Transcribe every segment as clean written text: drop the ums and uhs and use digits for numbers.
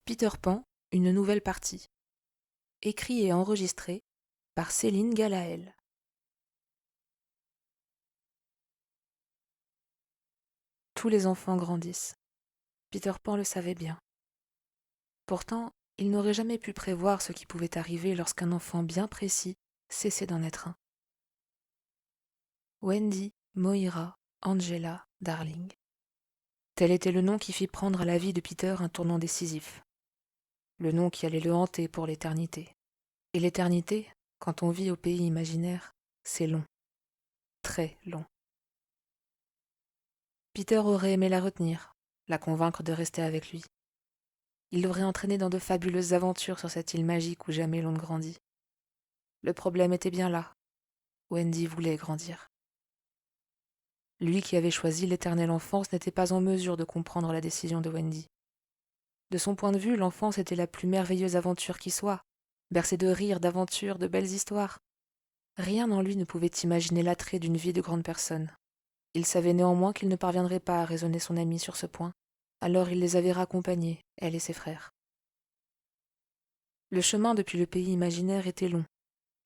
Peter Pan, une nouvelle partie. Écrit et enregistré par Céline Galaël. Tous les enfants grandissent. Peter Pan le savait bien. Pourtant, il n'aurait jamais pu prévoir ce qui pouvait arriver lorsqu'un enfant bien précis cessait d'en être un. Wendy, Moira, Angela, Darling. Tel était le nom qui fit prendre à la vie de Peter un tournant décisif. Le nom qui allait le hanter pour l'éternité. Et l'éternité, quand on vit au pays imaginaire, c'est long. Très long. Peter aurait aimé la retenir, la convaincre de rester avec lui. Il l'aurait entraînée dans de fabuleuses aventures sur cette île magique où jamais l'on ne grandit. Le problème était bien là. Wendy voulait grandir. Lui qui avait choisi l'éternelle enfance n'était pas en mesure de comprendre la décision de Wendy. De son point de vue, l'enfance était la plus merveilleuse aventure qui soit, bercée de rires, d'aventures, de belles histoires. Rien en lui ne pouvait imaginer l'attrait d'une vie de grande personne. Il savait néanmoins qu'il ne parviendrait pas à raisonner son ami sur ce point, alors il les avait raccompagnés, elle et ses frères. Le chemin depuis le pays imaginaire était long,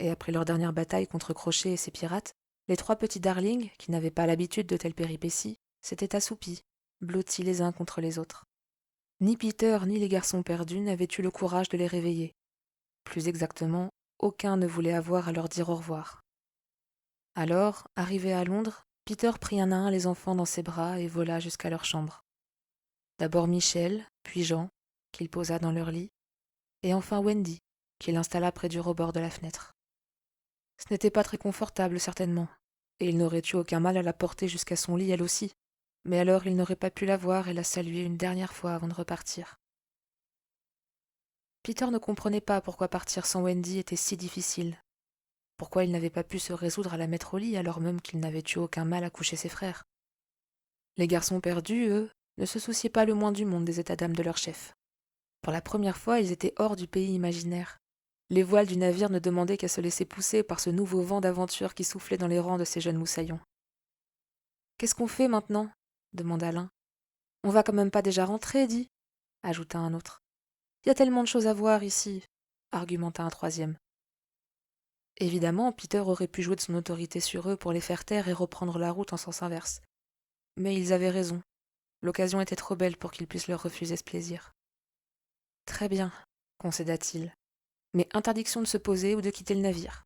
et après leur dernière bataille contre Crochet et ses pirates, les trois petits darlings, qui n'avaient pas l'habitude de telles péripéties, s'étaient assoupis, blottis les uns contre les autres. Ni Peter ni les garçons perdus n'avaient eu le courage de les réveiller. Plus exactement, aucun ne voulait avoir à leur dire au revoir. Alors, arrivé à Londres, Peter prit un à un les enfants dans ses bras et vola jusqu'à leur chambre. D'abord Michel, puis Jean, qu'il posa dans leur lit, et enfin Wendy, qu'il installa près du rebord de la fenêtre. Ce n'était pas très confortable, certainement, et il n'aurait eu aucun mal à la porter jusqu'à son lit, elle aussi, mais alors il n'aurait pas pu la voir et la saluer une dernière fois avant de repartir. Peter ne comprenait pas pourquoi partir sans Wendy était si difficile, pourquoi il n'avait pas pu se résoudre à la mettre au lit alors même qu'il n'avait eu aucun mal à coucher ses frères. Les garçons perdus, eux, ne se souciaient pas le moins du monde des états d'âme de leur chef. Pour la première fois, ils étaient hors du pays imaginaire. Les voiles du navire ne demandaient qu'à se laisser pousser par ce nouveau vent d'aventure qui soufflait dans les rangs de ces jeunes moussaillons. « Qu'est-ce qu'on fait maintenant » demanda l'un. « On va quand même pas déjà rentrer, dit » ajouta un autre. « Il y a tellement de choses à voir ici » argumenta un troisième. Évidemment, Peter aurait pu jouer de son autorité sur eux pour les faire taire et reprendre la route en sens inverse. Mais ils avaient raison. L'occasion était trop belle pour qu'ils puissent leur refuser ce plaisir. « Très bien, » concéda-t-il, « mais interdiction de se poser ou de quitter le navire. »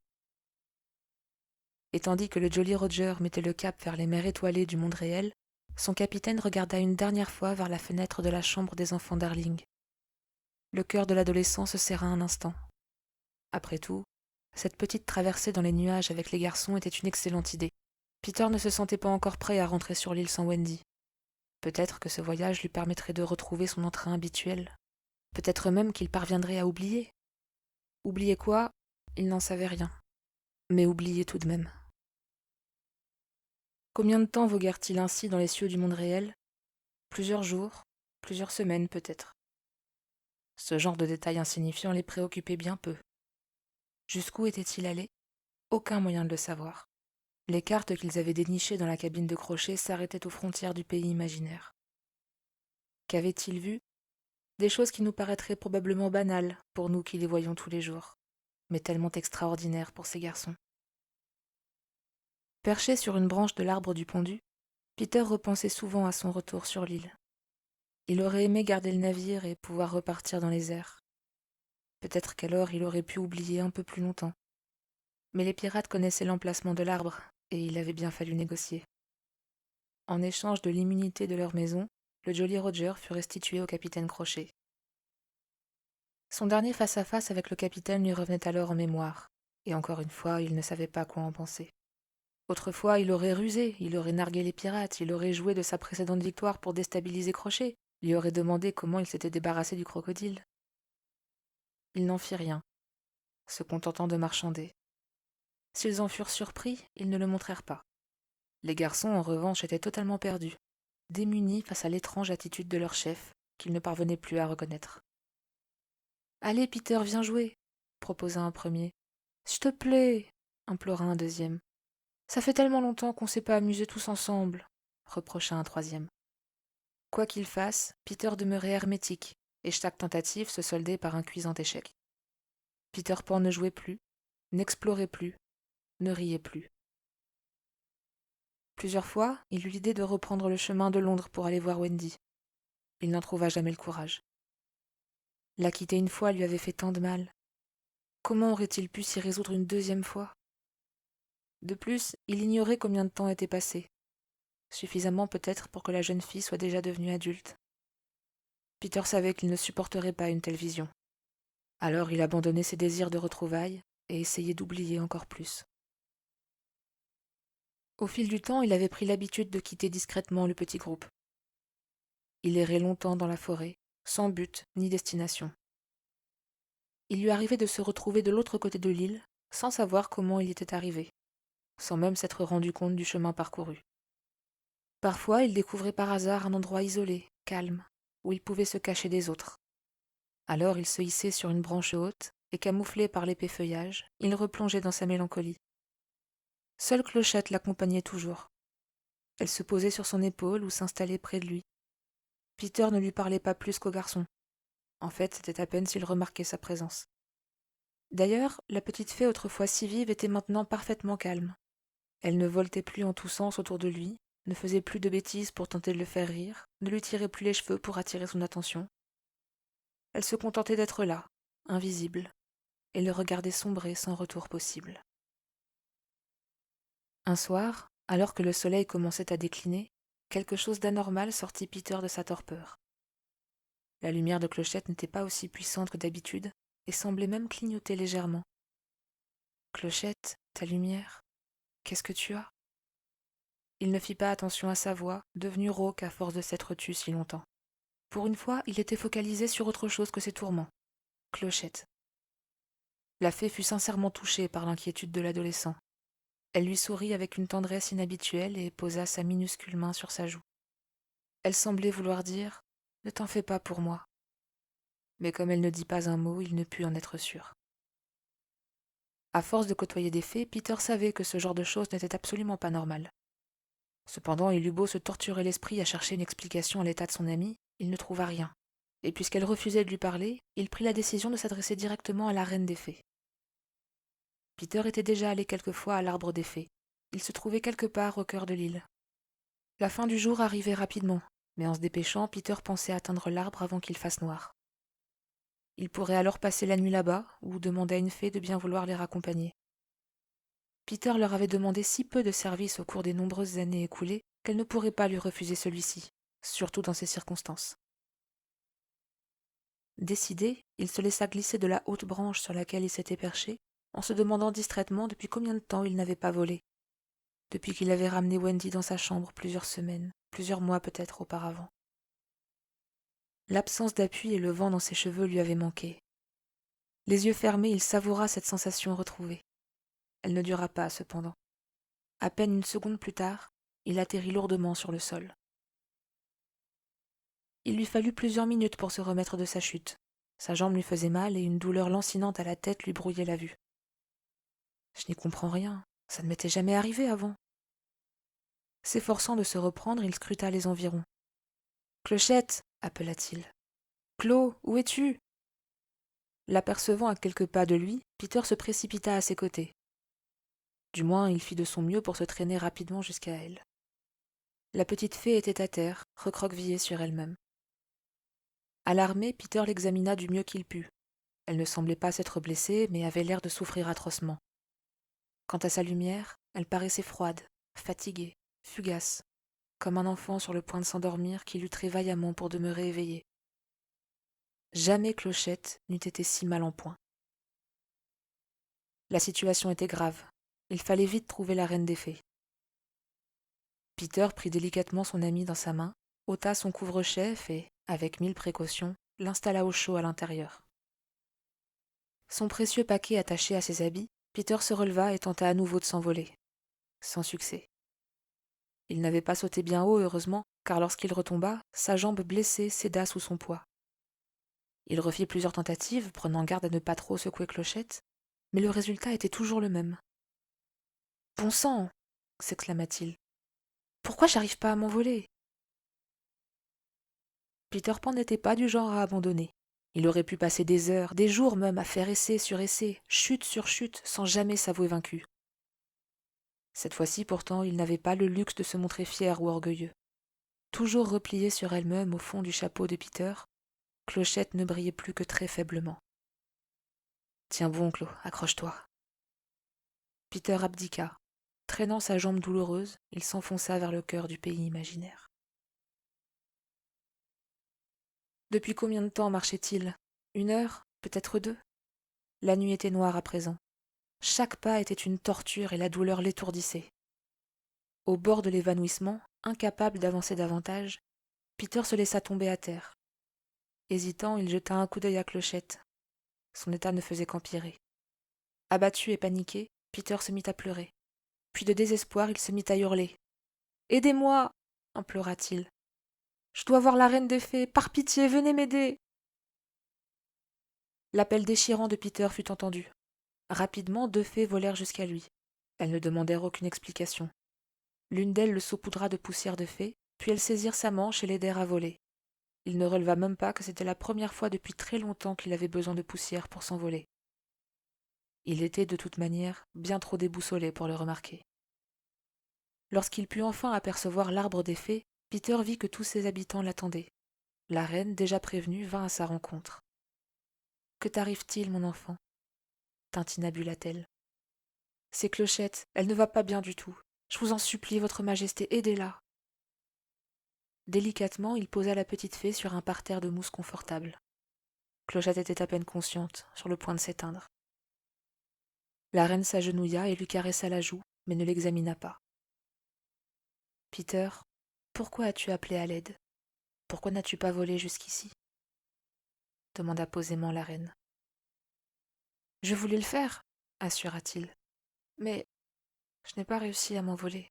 Et tandis que le Jolly Roger mettait le cap vers les mers étoilées du monde réel, son capitaine regarda une dernière fois vers la fenêtre de la chambre des enfants Darling. Le cœur de l'adolescent se serra un instant. Après tout, cette petite traversée dans les nuages avec les garçons était une excellente idée. Peter ne se sentait pas encore prêt à rentrer sur l'île sans Wendy. Peut-être que ce voyage lui permettrait de retrouver son entrain habituel. Peut-être même qu'il parviendrait à oublier. Oublier quoi? Il n'en savait rien. Mais oublier tout de même. Combien de temps voguèrent-ils ainsi dans les cieux du monde réel? Plusieurs jours, plusieurs semaines peut-être. Ce genre de détails insignifiants les préoccupait bien peu. Jusqu'où étaient-ils allés? Aucun moyen de le savoir. Les cartes qu'ils avaient dénichées dans la cabine de Crochet s'arrêtaient aux frontières du pays imaginaire. Qu'avaient-ils vu? Des choses qui nous paraîtraient probablement banales pour nous qui les voyons tous les jours, mais tellement extraordinaires pour ces garçons. Perché sur une branche de l'arbre du pendu, Peter repensait souvent à son retour sur l'île. Il aurait aimé garder le navire et pouvoir repartir dans les airs. Peut-être qu'alors il aurait pu oublier un peu plus longtemps. Mais les pirates connaissaient l'emplacement de l'arbre, et il avait bien fallu négocier. En échange de l'immunité de leur maison, le Jolly Roger fut restitué au capitaine Crochet. Son dernier face-à-face avec le capitaine lui revenait alors en mémoire, et encore une fois, il ne savait pas quoi en penser. Autrefois, il aurait rusé, il aurait nargué les pirates, il aurait joué de sa précédente victoire pour déstabiliser Crochet, lui aurait demandé comment il s'était débarrassé du crocodile. Il n'en fit rien, se contentant de marchander. S'ils en furent surpris, ils ne le montrèrent pas. Les garçons, en revanche, étaient totalement perdus, démunis face à l'étrange attitude de leur chef, qu'ils ne parvenaient plus à reconnaître. « Allez, Peter, viens jouer » proposa un premier. « S'il te plaît » implora un deuxième. « Ça fait tellement longtemps qu'on ne s'est pas amusés tous ensemble » reprocha un troisième. Quoi qu'il fasse, Peter demeurait hermétique, et chaque tentative se soldait par un cuisant échec. Peter Pan ne jouait plus, n'explorait plus, ne riait plus. Plusieurs fois, il eut l'idée de reprendre le chemin de Londres pour aller voir Wendy. Il n'en trouva jamais le courage. La quitter une fois lui avait fait tant de mal. Comment aurait-il pu s'y résoudre une deuxième fois? De plus, il ignorait combien de temps était passé. Suffisamment peut-être pour que la jeune fille soit déjà devenue adulte. Peter savait qu'il ne supporterait pas une telle vision. Alors il abandonnait ses désirs de retrouvailles et essayait d'oublier encore plus. Au fil du temps, il avait pris l'habitude de quitter discrètement le petit groupe. Il errait longtemps dans la forêt, sans but ni destination. Il lui arrivait de se retrouver de l'autre côté de l'île, sans savoir comment il y était arrivé, sans même s'être rendu compte du chemin parcouru. Parfois, il découvrait par hasard un endroit isolé, calme, où il pouvait se cacher des autres. Alors il se hissait sur une branche haute, et camouflé par l'épais feuillage, il replongeait dans sa mélancolie. Seule Clochette l'accompagnait toujours. Elle se posait sur son épaule ou s'installait près de lui. Peter ne lui parlait pas plus qu'au garçon. En fait, c'était à peine s'il remarquait sa présence. D'ailleurs, la petite fée autrefois si vive était maintenant parfaitement calme. Elle ne voltait plus en tous sens autour de lui, ne faisait plus de bêtises pour tenter de le faire rire, ne lui tirait plus les cheveux pour attirer son attention. Elle se contentait d'être là, invisible, et le regardait sombrer sans retour possible. Un soir, alors que le soleil commençait à décliner, quelque chose d'anormal sortit Peter de sa torpeur. La lumière de Clochette n'était pas aussi puissante que d'habitude et semblait même clignoter légèrement. « Clochette, ta lumière, qu'est-ce que tu as ?» Il ne fit pas attention à sa voix, devenue rauque à force de s'être tue si longtemps. Pour une fois, il était focalisé sur autre chose que ses tourments. Clochette. La fée fut sincèrement touchée par l'inquiétude de l'adolescent. Elle lui sourit avec une tendresse inhabituelle et posa sa minuscule main sur sa joue. Elle semblait vouloir dire « Ne t'en fais pas pour moi ». Mais comme elle ne dit pas un mot, il ne put en être sûr. À force de côtoyer des fées, Peter savait que ce genre de choses n'était absolument pas normal. Cependant, il eut beau se torturer l'esprit à chercher une explication à l'état de son amie, il ne trouva rien. Et puisqu'elle refusait de lui parler, il prit la décision de s'adresser directement à la reine des fées. Peter était déjà allé quelquefois à l'arbre des fées. Il se trouvait quelque part au cœur de l'île. La fin du jour arrivait rapidement, mais en se dépêchant, Peter pensait atteindre l'arbre avant qu'il fasse noir. Il pourrait alors passer la nuit là-bas, ou demander à une fée de bien vouloir les raccompagner. Peter leur avait demandé si peu de services au cours des nombreuses années écoulées qu'elle ne pourrait pas lui refuser celui-ci, surtout dans ces circonstances. Décidé, il se laissa glisser de la haute branche sur laquelle il s'était perché, en se demandant distraitement depuis combien de temps il n'avait pas volé, depuis qu'il avait ramené Wendy dans sa chambre plusieurs semaines, plusieurs mois peut-être auparavant. L'absence d'appui et le vent dans ses cheveux lui avaient manqué. Les yeux fermés, il savoura cette sensation retrouvée. Elle ne dura pas, cependant. À peine une seconde plus tard, il atterrit lourdement sur le sol. Il lui fallut plusieurs minutes pour se remettre de sa chute. Sa jambe lui faisait mal et une douleur lancinante à la tête lui brouillait la vue. « Je n'y comprends rien, ça ne m'était jamais arrivé avant. » S'efforçant de se reprendre, il scruta les environs. « Clochette !» appela-t-il. « Clo, où es-tu » L'apercevant à quelques pas de lui, Peter se précipita à ses côtés. Du moins, il fit de son mieux pour se traîner rapidement jusqu'à elle. La petite fée était à terre, recroquevillée sur elle-même. Alarmé, Peter l'examina du mieux qu'il put. Elle ne semblait pas s'être blessée, mais avait l'air de souffrir atrocement. Quant à sa lumière, elle paraissait froide, fatiguée, fugace, comme un enfant sur le point de s'endormir qui lutterait vaillamment pour demeurer éveillé. Jamais Clochette n'eût été si mal en point. La situation était grave. Il fallait vite trouver la reine des fées. Peter prit délicatement son ami dans sa main, ôta son couvre-chef et, avec 1000 précautions, l'installa au chaud à l'intérieur. Son précieux paquet attaché à ses habits, Peter se releva et tenta à nouveau de s'envoler. Sans succès. Il n'avait pas sauté bien haut, heureusement, car lorsqu'il retomba, sa jambe blessée céda sous son poids. Il refit plusieurs tentatives, prenant garde à ne pas trop secouer Clochette, mais le résultat était toujours le même. « Bon sang !» s'exclama-t-il. « Pourquoi j'arrive pas à m'envoler ?» Peter Pan n'était pas du genre à abandonner. Il aurait pu passer des heures, des jours même, à faire essai sur essai, chute sur chute, sans jamais s'avouer vaincu. Cette fois-ci, pourtant, il n'avait pas le luxe de se montrer fier ou orgueilleux. Toujours repliée sur elle-même au fond du chapeau de Peter, Clochette ne brillait plus que très faiblement. « Tiens bon, Clo, accroche-toi. » Peter abdiqua. Traînant sa jambe douloureuse, il s'enfonça vers le cœur du pays imaginaire. Depuis combien de temps marchait-il? 1 heure, peut-être 2? La nuit était noire à présent. Chaque pas était une torture et la douleur l'étourdissait. Au bord de l'évanouissement, incapable d'avancer davantage, Peter se laissa tomber à terre. Hésitant, il jeta un coup d'œil à Clochette. Son état ne faisait qu'empirer. Abattu et paniqué, Peter se mit à pleurer. Puis de désespoir, il se mit à hurler. « Aidez-moi » implora-t-il. « Je dois voir la reine des fées. Par pitié, venez m'aider » L'appel déchirant de Peter fut entendu. Rapidement, 2 fées volèrent jusqu'à lui. Elles ne demandèrent aucune explication. L'une d'elles le saupoudra de poussière de fée, puis elles saisirent sa manche et l'aidèrent à voler. Il ne releva même pas que c'était la première fois depuis très longtemps qu'il avait besoin de poussière pour s'envoler. Il était de toute manière bien trop déboussolé pour le remarquer. Lorsqu'il put enfin apercevoir l'arbre des fées, Peter vit que tous ses habitants l'attendaient. La reine, déjà prévenue, vint à sa rencontre. « Que t'arrive-t-il, mon enfant » tintinabula-t-elle. « C'est Clochette, elle ne va pas bien du tout. Je vous en supplie, votre majesté, aidez-la. » Délicatement, il posa la petite fée sur un parterre de mousse confortable. Clochette était à peine consciente, sur le point de s'éteindre. La reine s'agenouilla et lui caressa la joue, mais ne l'examina pas. « Peter, pourquoi as-tu appelé à l'aide? Pourquoi n'as-tu pas volé jusqu'ici » demanda posément la reine. « Je voulais le faire, » assura-t-il, « mais je n'ai pas réussi à m'envoler. »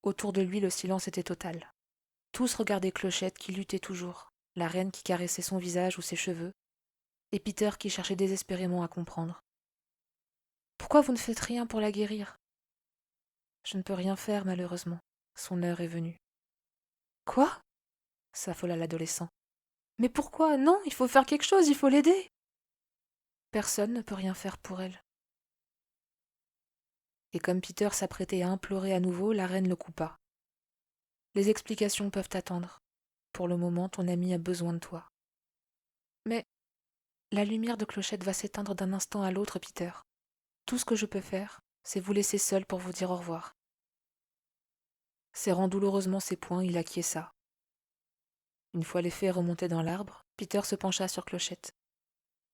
Autour de lui, le silence était total. Tous regardaient Clochette qui luttait toujours, la reine qui caressait son visage ou ses cheveux, et Peter qui cherchait désespérément à comprendre. « Pourquoi vous ne faites rien pour la guérir ?»« Je ne peux rien faire, malheureusement. Son heure est venue. »« Quoi ?» s'affola l'adolescent. « Mais pourquoi? Non, il faut faire quelque chose, il faut l'aider. » « Personne ne peut rien faire pour elle. » Et comme Peter s'apprêtait à implorer à nouveau, la reine le coupa. « Les explications peuvent attendre. Pour le moment, ton ami a besoin de toi. »« Mais la lumière de Clochette va s'éteindre d'un instant à l'autre, Peter. Tout ce que je peux faire, c'est vous laisser seul pour vous dire au revoir. » Serrant douloureusement ses poings, il acquiesça. Une fois les fées remontées dans l'arbre, Peter se pencha sur Clochette.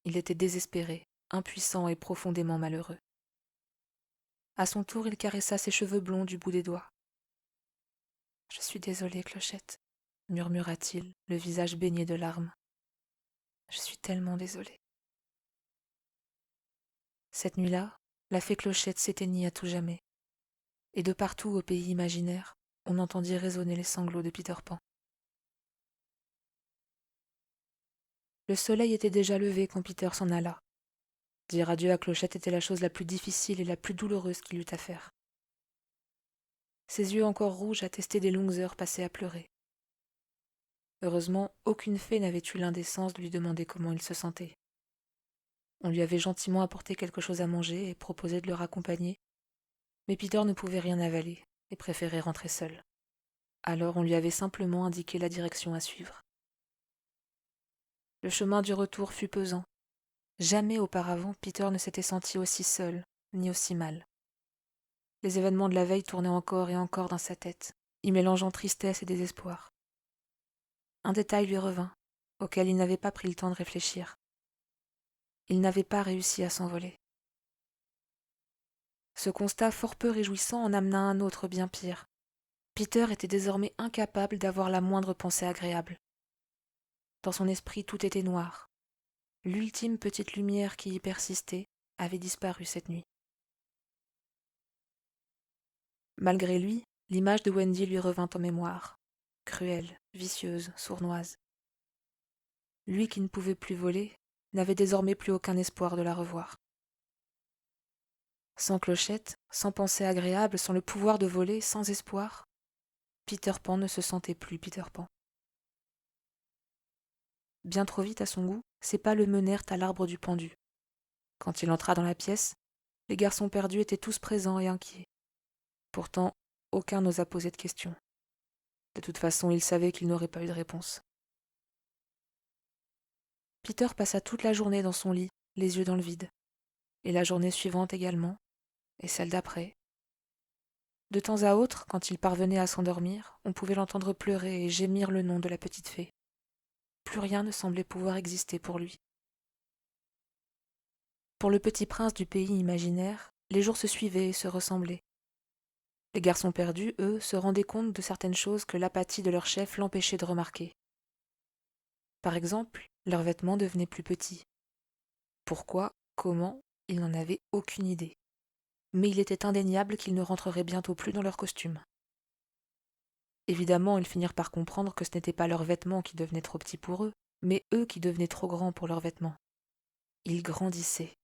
Il était désespéré, impuissant et profondément malheureux. À son tour, il caressa ses cheveux blonds du bout des doigts. « Je suis désolé, Clochette, » murmura-t-il, le visage baigné de larmes. « Je suis tellement désolé. » Cette nuit-là, la fée Clochette s'éteignit à tout jamais, et de partout au pays imaginaire, on entendit résonner les sanglots de Peter Pan. Le soleil était déjà levé quand Peter s'en alla. Dire adieu à Clochette était la chose la plus difficile et la plus douloureuse qu'il eût à faire. Ses yeux encore rouges attestaient des longues heures passées à pleurer. Heureusement, aucune fée n'avait eu l'indécence de lui demander comment il se sentait. On lui avait gentiment apporté quelque chose à manger et proposé de le raccompagner, mais Peter ne pouvait rien avaler et préférait rentrer seul. Alors on lui avait simplement indiqué la direction à suivre. Le chemin du retour fut pesant. Jamais auparavant Peter ne s'était senti aussi seul, ni aussi mal. Les événements de la veille tournaient encore et encore dans sa tête, y mélangeant tristesse et désespoir. Un détail lui revint, auquel il n'avait pas pris le temps de réfléchir. Il n'avait pas réussi à s'envoler. Ce constat fort peu réjouissant en amena un autre bien pire. Peter était désormais incapable d'avoir la moindre pensée agréable. Dans son esprit, tout était noir. L'ultime petite lumière qui y persistait avait disparu cette nuit. Malgré lui, l'image de Wendy lui revint en mémoire, cruelle, vicieuse, sournoise. Lui qui ne pouvait plus voler, n'avait désormais plus aucun espoir de la revoir. Sans Clochette, sans pensée agréable, sans le pouvoir de voler, sans espoir, Peter Pan ne se sentait plus Peter Pan. bien trop vite à son goût, ses pas le menèrent à l'arbre du pendu. Quand il entra dans la pièce, les garçons perdus étaient tous présents et inquiets. Pourtant, aucun n'osa poser de questions. De toute façon, ils savaient qu'ils n'auraient pas eu de réponse. Peter passa toute la journée dans son lit, les yeux dans le vide. Et la journée suivante également, et celle d'après. De temps à autre, quand il parvenait à s'endormir, on pouvait l'entendre pleurer et gémir le nom de la petite fée. Plus rien ne semblait pouvoir exister pour lui. Pour le petit prince du pays imaginaire, les jours se suivaient et se ressemblaient. Les garçons perdus, eux, se rendaient compte de certaines choses que l'apathie de leur chef l'empêchait de remarquer. Par exemple, leurs vêtements devenaient plus petits. Pourquoi, comment, ils n'en avaient aucune idée. Mais il était indéniable qu'ils ne rentreraient bientôt plus dans leurs costumes. Évidemment, ils finirent par comprendre que ce n'étaient pas leurs vêtements qui devenaient trop petits pour eux, mais eux qui devenaient trop grands pour leurs vêtements. Ils grandissaient.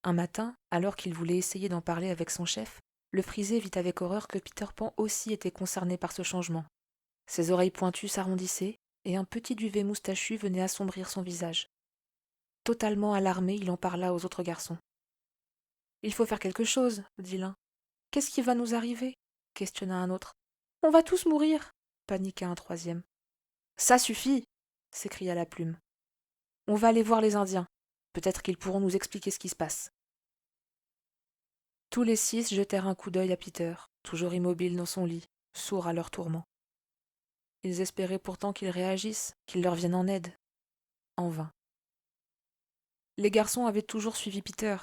Un matin, alors qu'il voulait essayer d'en parler avec son chef, le frisé vit avec horreur que Peter Pan aussi était concerné par ce changement. Ses oreilles pointues s'arrondissaient, et un petit duvet moustachu venait assombrir son visage. Totalement alarmé, il en parla aux autres garçons. « Il faut faire quelque chose, » dit l'un. « Qu'est-ce qui va nous arriver » questionna un autre. « On va tous mourir » paniqua un troisième. « Ça suffit » s'écria la plume. « On va aller voir les Indiens. Peut-être qu'ils pourront nous expliquer ce qui se passe. » Tous les 6 jetèrent un coup d'œil à Peter, toujours immobile dans son lit, sourd à leur tourment. Ils espéraient pourtant qu'il réagisse, qu'il leur vienne en aide. En vain. Les garçons avaient toujours suivi Peter.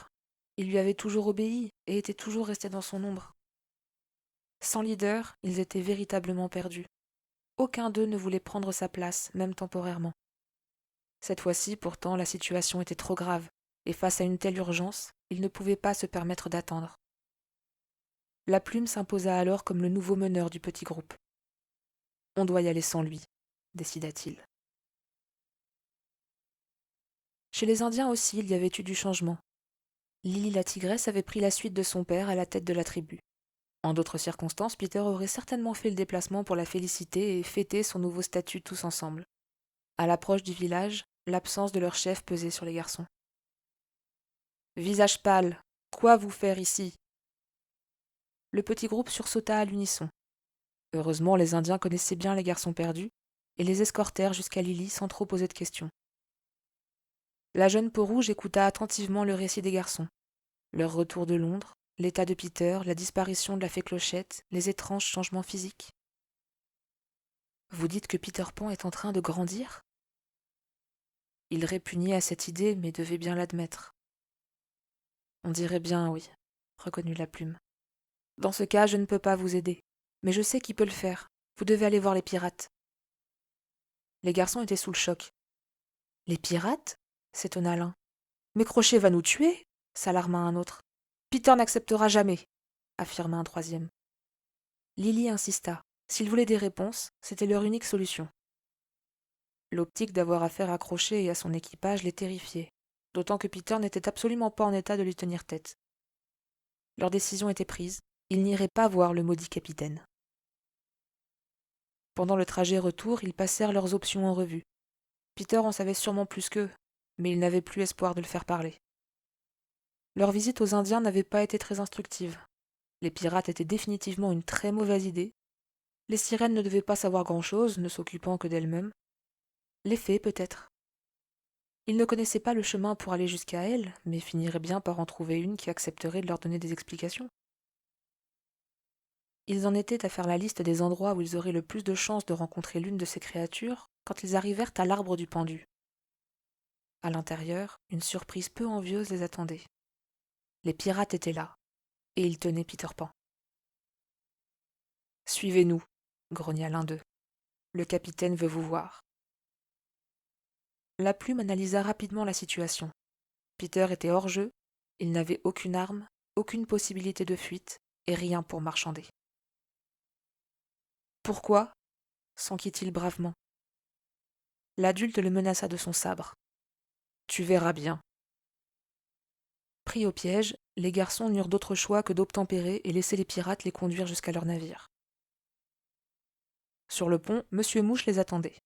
Ils lui avaient toujours obéi et étaient toujours restés dans son ombre. Sans leader, ils étaient véritablement perdus. Aucun d'eux ne voulait prendre sa place, même temporairement. Cette fois-ci, pourtant, la situation était trop grave, et face à une telle urgence, ils ne pouvaient pas se permettre d'attendre. La plume s'imposa alors comme le nouveau meneur du petit groupe. « On doit y aller sans lui », décida-t-il. Chez les Indiens aussi, il y avait eu du changement. Lily la tigresse avait pris la suite de son père à la tête de la tribu. En d'autres circonstances, Peter aurait certainement fait le déplacement pour la féliciter et fêter son nouveau statut tous ensemble. À l'approche du village, l'absence de leur chef pesait sur les garçons. « Visage pâle, quoi vous faire ici ?» Le petit groupe sursauta à l'unisson. Heureusement, les Indiens connaissaient bien les garçons perdus et les escortèrent jusqu'à Lily sans trop poser de questions. La jeune peau-rouge écouta attentivement le récit des garçons. Leur retour de Londres, l'état de Peter, la disparition de la fée Clochette, les étranges changements physiques. « Vous dites que Peter Pan est en train de grandir ?» Il répugnait à cette idée, mais devait bien l'admettre. « On dirait bien, oui, » reconnut la plume. « Dans ce cas, je ne peux pas vous aider, mais je sais qui peut le faire. Vous devez aller voir les pirates. » Les garçons étaient sous le choc. « Les pirates ?» s'étonna l'un. « Mais Crochet va nous tuer ?» s'alarma un autre. « Peter n'acceptera jamais » affirma un troisième. Lily insista. S'ils voulaient des réponses, c'était leur unique solution. L'optique d'avoir affaire à Crochet et à son équipage les terrifiait, d'autant que Peter n'était absolument pas en état de lui tenir tête. Leur décision était prise, ils n'iraient pas voir le maudit capitaine. Pendant le trajet retour, ils passèrent leurs options en revue. Peter en savait sûrement plus qu'eux, mais ils n'avaient plus espoir de le faire parler. Leur visite aux Indiens n'avait pas été très instructive. Les pirates étaient définitivement une très mauvaise idée. Les sirènes ne devaient pas savoir grand-chose, ne s'occupant que d'elles-mêmes. Les fées, peut-être. Ils ne connaissaient pas le chemin pour aller jusqu'à elles, mais finiraient bien par en trouver une qui accepterait de leur donner des explications. Ils en étaient à faire la liste des endroits où ils auraient le plus de chances de rencontrer l'une de ces créatures quand ils arrivèrent à l'arbre du pendu. À l'intérieur, une surprise peu envieuse les attendait. Les pirates étaient là, et ils tenaient Peter Pan. « Suivez-nous » grogna l'un d'eux. « Le capitaine veut vous voir. » La plume analysa rapidement la situation. Peter était hors jeu, il n'avait aucune arme, aucune possibilité de fuite, et rien pour marchander. « Pourquoi » s'enquit-il bravement. L'adulte le menaça de son sabre. « Tu verras bien. » Pris au piège, les garçons n'eurent d'autre choix que d'obtempérer et laisser les pirates les conduire jusqu'à leur navire. Sur le pont, Monsieur Mouche les attendait.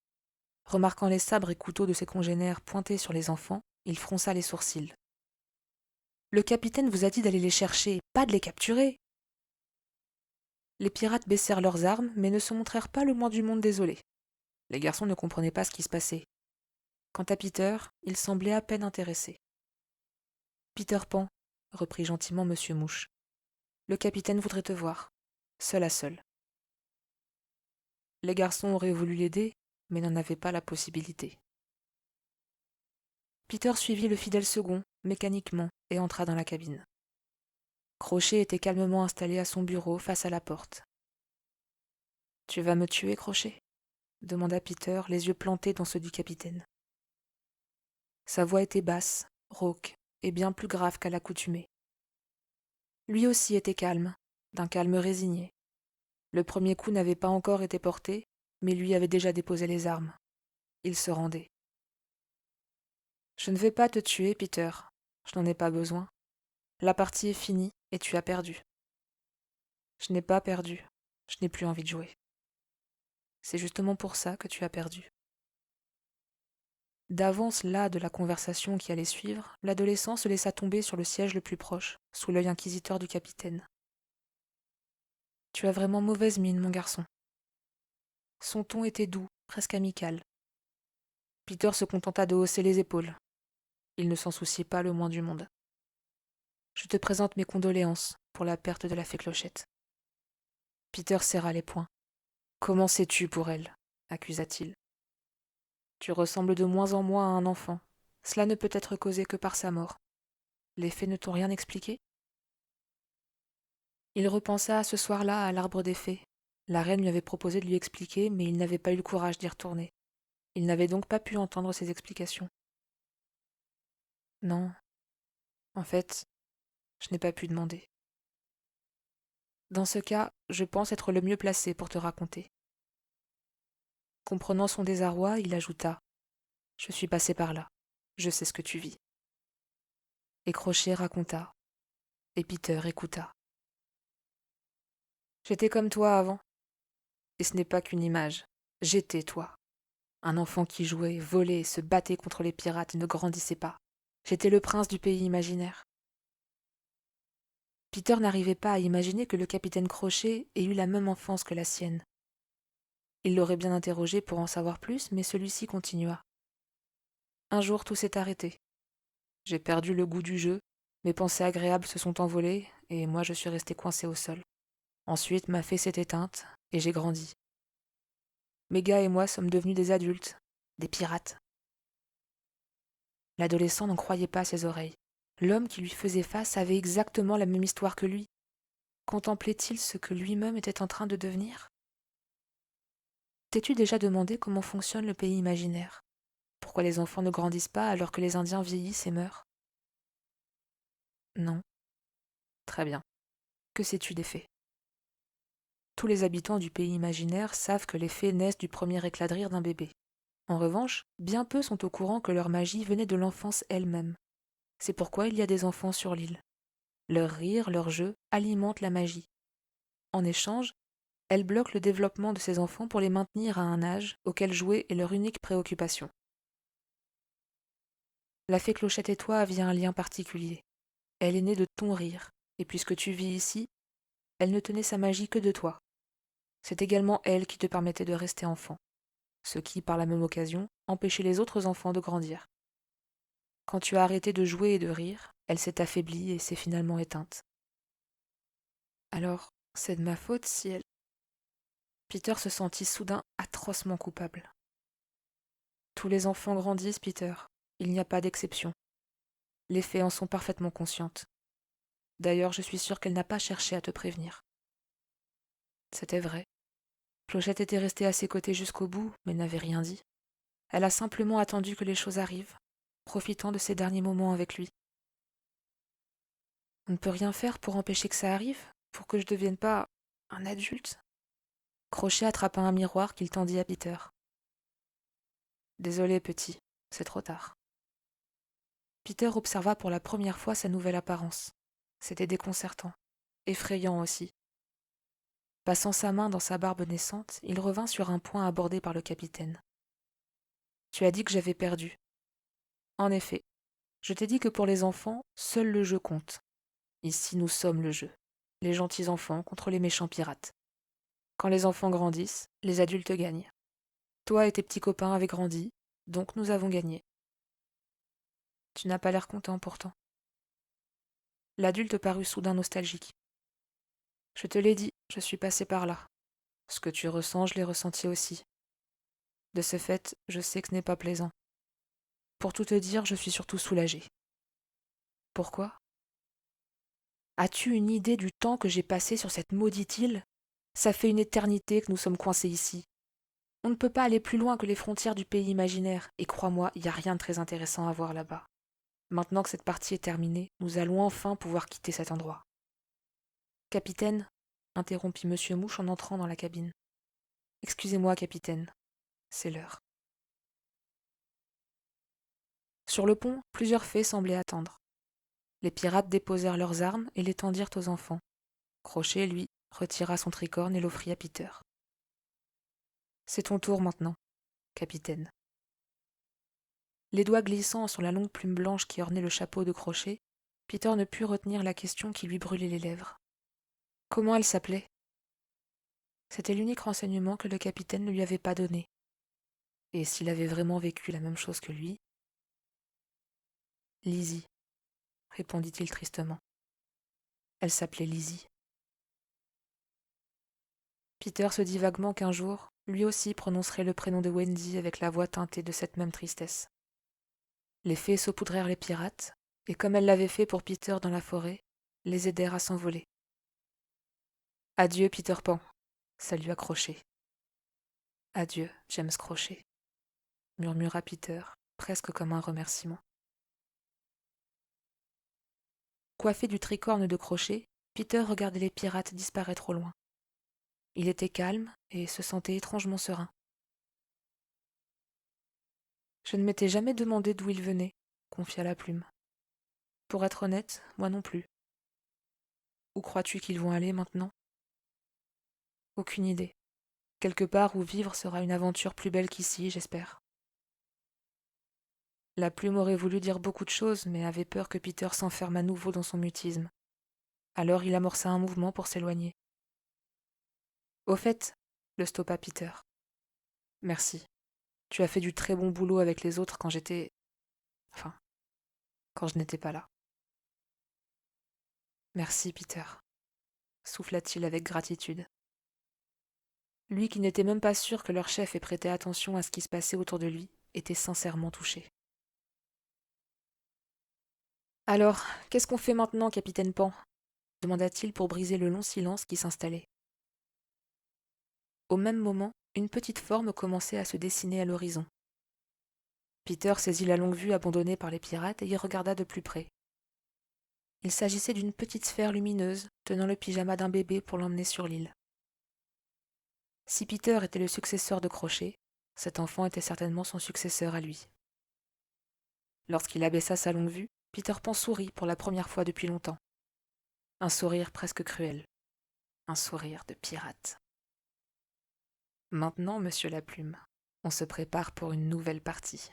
Remarquant les sabres et couteaux de ses congénères pointés sur les enfants, il fronça les sourcils. « Le capitaine vous a dit d'aller les chercher, pas de les capturer !» Les pirates baissèrent leurs armes, mais ne se montrèrent pas le moins du monde désolés. Les garçons ne comprenaient pas ce qui se passait. Quant à Peter, il semblait à peine intéressé. « Peter Pan, » reprit gentiment Monsieur Mouche, « le capitaine voudrait te voir, seul à seul. » Les garçons auraient voulu l'aider, mais n'en avaient pas la possibilité. Peter suivit le fidèle second, mécaniquement, et entra dans la cabine. Crochet était calmement installé à son bureau face à la porte. « Tu vas me tuer, Crochet ?» demanda Peter, les yeux plantés dans ceux du capitaine. Sa voix était basse, rauque, et bien plus grave qu'à l'accoutumée. Lui aussi était calme, d'un calme résigné. Le premier coup n'avait pas encore été porté, mais lui avait déjà déposé les armes. Il se rendait. « Je ne vais pas te tuer, Peter. Je n'en ai pas besoin. La partie est finie et tu as perdu. » « Je n'ai pas perdu. Je n'ai plus envie de jouer. C'est justement pour ça que tu as perdu. » D'avance las de la conversation qui allait suivre, l'adolescent se laissa tomber sur le siège le plus proche, sous l'œil inquisiteur du capitaine. « Tu as vraiment mauvaise mine, mon garçon. » Son ton était doux, presque amical. Peter se contenta de hausser les épaules. Il ne s'en souciait pas le moins du monde. « Je te présente mes condoléances pour la perte de la fée Clochette. » Peter serra les poings. « Comment sais-tu pour elle ?» accusa-t-il. « Tu ressembles de moins en moins à un enfant. Cela ne peut être causé que par sa mort. Les fées ne t'ont rien expliqué ?» Il repensa à ce soir-là à l'arbre des fées. La reine lui avait proposé de lui expliquer, mais il n'avait pas eu le courage d'y retourner. Il n'avait donc pas pu entendre ses explications. « Non. En fait, je n'ai pas pu demander. » « Dans ce cas, je pense être le mieux placé pour te raconter. » Comprenant son désarroi, il ajouta : « Je suis passé par là. Je sais ce que tu vis. » Et Crochet raconta. Et Peter écouta. « J'étais comme toi avant. Et ce n'est pas qu'une image. J'étais toi. Un enfant qui jouait, volait, se battait contre les pirates et ne grandissait pas. J'étais le prince du pays imaginaire. » Peter n'arrivait pas à imaginer que le capitaine Crochet ait eu la même enfance que la sienne. Il l'aurait bien interrogé pour en savoir plus, mais celui-ci continua. « Un jour, tout s'est arrêté. J'ai perdu le goût du jeu, mes pensées agréables se sont envolées, et moi je suis resté coincé au sol. Ensuite, ma fée s'est éteinte, et j'ai grandi. Mes gars et moi sommes devenus des adultes, des pirates. » L'adolescent n'en croyait pas ses oreilles. L'homme qui lui faisait face avait exactement la même histoire que lui. Contemplait-il ce que lui-même était en train de devenir ? T'es-tu déjà demandé comment fonctionne le pays imaginaire ? Pourquoi les enfants ne grandissent pas alors que les Indiens vieillissent et meurent ? Non. Très bien. Que sais-tu des fées ? Tous les habitants du pays imaginaire savent que les fées naissent du premier éclat de rire d'un bébé. En revanche, bien peu sont au courant que leur magie venait de l'enfance elle-même. C'est pourquoi il y a des enfants sur l'île. Leur rire, leur jeu alimentent la magie. En échange, elles bloquent le développement de ces enfants pour les maintenir à un âge auquel jouer est leur unique préoccupation. La fée Clochette et toi aviez un lien particulier. Elle est née de ton rire, et puisque tu vis ici, elle ne tenait sa magie que de toi. C'est également elle qui te permettait de rester enfant, ce qui, par la même occasion, empêchait les autres enfants de grandir. Quand tu as arrêté de jouer et de rire, elle s'est affaiblie et s'est finalement éteinte. Alors, c'est de ma faute si elle... Peter se sentit soudain atrocement coupable. Tous les enfants grandissent, Peter. Il n'y a pas d'exception. Les fées en sont parfaitement conscientes. D'ailleurs, je suis sûre qu'elle n'a pas cherché à te prévenir. C'était vrai. Clochette était restée à ses côtés jusqu'au bout, mais n'avait rien dit. Elle a simplement attendu que les choses arrivent, profitant de ses derniers moments avec lui. On ne peut rien faire pour empêcher que ça arrive, pour que je ne devienne pas un adulte. Crochet attrapa un miroir qu'il tendit à Peter. Désolé, petit, c'est trop tard. Peter observa pour la première fois sa nouvelle apparence. C'était déconcertant, effrayant aussi. Passant sa main dans sa barbe naissante, il revint sur un point abordé par le capitaine. Tu as dit que j'avais perdu. En effet, je t'ai dit que pour les enfants, seul le jeu compte. Ici, nous sommes le jeu. Les gentils enfants contre les méchants pirates. Quand les enfants grandissent, les adultes gagnent. Toi et tes petits copains avaient grandi, donc nous avons gagné. Tu n'as pas l'air content pourtant. L'adulte parut soudain nostalgique. Je te l'ai dit, je suis passé par là. Ce que tu ressens, je l'ai ressenti aussi. De ce fait, je sais que ce n'est pas plaisant. Pour tout te dire, je suis surtout soulagée. Pourquoi? As-tu une idée du temps que j'ai passé sur cette maudite île? Ça fait une éternité que nous sommes coincés ici. On ne peut pas aller plus loin que les frontières du pays imaginaire, et crois-moi, il n'y a rien de très intéressant à voir là-bas. Maintenant que cette partie est terminée, nous allons enfin pouvoir quitter cet endroit. Capitaine, interrompit Monsieur Mouche en entrant dans la cabine. Excusez-moi, capitaine, c'est l'heure. Sur le pont, plusieurs fées semblaient attendre. Les pirates déposèrent leurs armes et les tendirent aux enfants. Crochet, lui, retira son tricorne et l'offrit à Peter. C'est ton tour maintenant, capitaine. Les doigts glissant sur la longue plume blanche qui ornait le chapeau de Crochet, Peter ne put retenir la question qui lui brûlait les lèvres. Comment elle s'appelait? C'était l'unique renseignement que le capitaine ne lui avait pas donné. Et s'il avait vraiment vécu la même chose que lui... Lizzie, répondit-il tristement. Elle s'appelait Lizzie. Peter se dit vaguement qu'un jour, lui aussi prononcerait le prénom de Wendy avec la voix teintée de cette même tristesse. Les fées saupoudrèrent les pirates, et comme elles l'avaient fait pour Peter dans la forêt, les aidèrent à s'envoler. Adieu, Peter Pan, salua Crochet. Adieu, James Crochet, murmura Peter, presque comme un remerciement. Coiffé du tricorne de Crochet, Peter regardait les pirates disparaître au loin. Il était calme et se sentait étrangement serein. Je ne m'étais jamais demandé d'où ils venaient, confia la plume. Pour être honnête, moi non plus. Où crois-tu qu'ils vont aller maintenant? Aucune idée. Quelque part où vivre sera une aventure plus belle qu'ici, j'espère. La plume aurait voulu dire beaucoup de choses, mais avait peur que Peter s'enferme à nouveau dans son mutisme. Alors il amorça un mouvement pour s'éloigner. Au fait, le stoppa Peter. Merci. Tu as fait du très bon boulot avec les autres quand j'étais... Enfin, quand je n'étais pas là. Merci, Peter, souffla-t-il avec gratitude. Lui qui n'était même pas sûr que leur chef ait prêté attention à ce qui se passait autour de lui, était sincèrement touché. Alors, qu'est-ce qu'on fait maintenant, capitaine Pan? Demanda-t-il pour briser le long silence qui s'installait. Au même moment, une petite forme commençait à se dessiner à l'horizon. Peter saisit la longue-vue abandonnée par les pirates et y regarda de plus près. Il s'agissait d'une petite sphère lumineuse tenant le pyjama d'un bébé pour l'emmener sur l'île. Si Peter était le successeur de Crochet, cet enfant était certainement son successeur à lui. Lorsqu'il abaissa sa longue-vue, Peter Pan sourit pour la première fois depuis longtemps. Un sourire presque cruel. Un sourire de pirate. Maintenant, monsieur la plume, on se prépare pour une nouvelle partie.